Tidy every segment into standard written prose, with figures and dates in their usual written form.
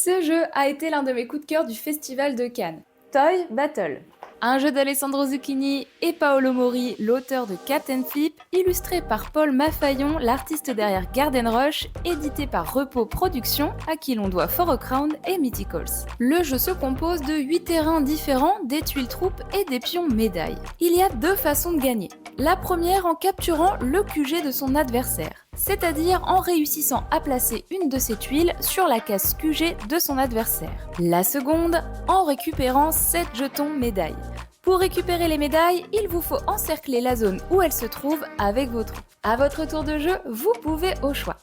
Ce jeu a été l'un de mes coups de cœur du Festival de Cannes. Toy Battle. Un jeu d'Alessandro Zucchini et Paolo Mori, l'auteur de Captain Flip, illustré par Paul Maffaillon, l'artiste derrière Garden Rush, édité par Repos Productions, à qui l'on doit For a Crown et Mythicals. Le jeu se compose de 8 terrains différents, des tuiles troupes et des pions médailles. Il y a deux façons de gagner. La première en capturant le QG de son adversaire, c'est-à-dire en réussissant à placer une de ses tuiles sur la case QG de son adversaire. La seconde, en récupérant 7 jetons médailles. Pour récupérer les médailles, il vous faut encercler la zone où elles se trouvent avec vos troupes. À votre tour de jeu, vous pouvez au choix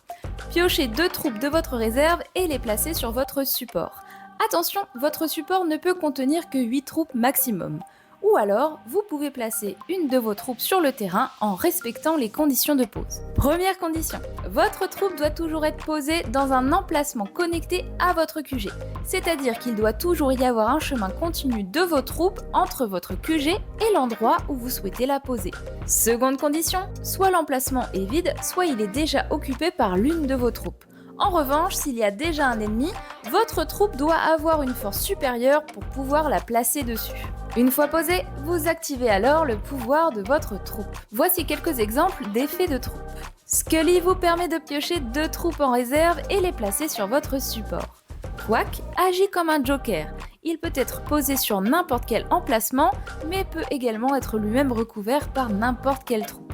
piocher 2 troupes de votre réserve et les placer sur votre support. Attention, votre support ne peut contenir que 8 troupes maximum. Ou alors, vous pouvez placer une de vos troupes sur le terrain en respectant les conditions de pose. Première condition, votre troupe doit toujours être posée dans un emplacement connecté à votre QG, c'est-à-dire qu'il doit toujours y avoir un chemin continu de vos troupes entre votre QG et l'endroit où vous souhaitez la poser. Seconde condition, soit l'emplacement est vide, soit il est déjà occupé par l'une de vos troupes. En revanche, s'il y a déjà un ennemi, votre troupe doit avoir une force supérieure pour pouvoir la placer dessus. Une fois posée, vous activez alors le pouvoir de votre troupe. Voici quelques exemples d'effets de troupe. Scully vous permet de piocher 2 troupes en réserve et les placer sur votre support. Quack agit comme un joker. Il peut être posé sur n'importe quel emplacement, mais peut également être lui-même recouvert par n'importe quelle troupe.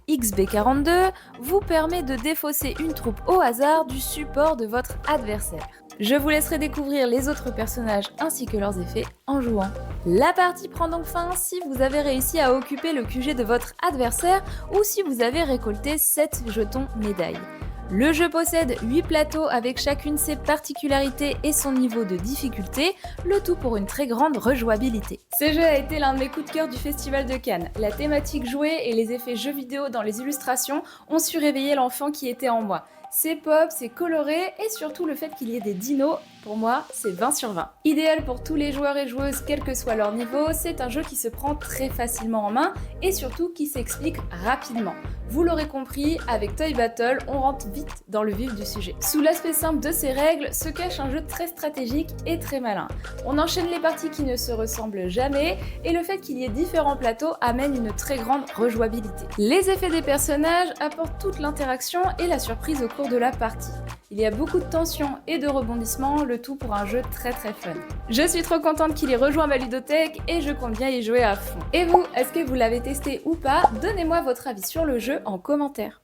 XB42 vous permet de défausser une troupe au hasard du support de votre adversaire. Je vous laisserai découvrir les autres personnages ainsi que leurs effets en jouant. La partie prend donc fin si vous avez réussi à occuper le QG de votre adversaire ou si vous avez récolté 7 jetons médailles. Le jeu possède 8 plateaux avec chacune ses particularités et son niveau de difficulté, le tout pour une très grande rejouabilité. Ce jeu a été l'un de mes coups de cœur du Festival de Cannes. La thématique jouée et les effets jeux vidéo dans les illustrations ont su réveiller l'enfant qui était en moi. C'est pop, c'est coloré et surtout le fait qu'il y ait des dinos, pour moi, c'est 20 sur 20. Idéal pour tous les joueurs et joueuses, quel que soit leur niveau, c'est un jeu qui se prend très facilement en main et surtout qui s'explique rapidement. Vous l'aurez compris, avec Toy Battle, on rentre vite dans le vif du sujet. Sous l'aspect simple de ses règles se cache un jeu très stratégique et très malin. On enchaîne les parties qui ne se ressemblent jamais et le fait qu'il y ait différents plateaux amène une très grande rejouabilité. Les effets des personnages apportent toute l'interaction et la surprise au cours de la partie. Il y a beaucoup de tension et de rebondissements, le tout pour un jeu très fun. Je suis trop contente qu'il ait rejoint ma ludothèque et je compte bien y jouer à fond. Et vous, est-ce que vous l'avez testé ou pas? Donnez-moi votre avis sur le jeu en commentaire.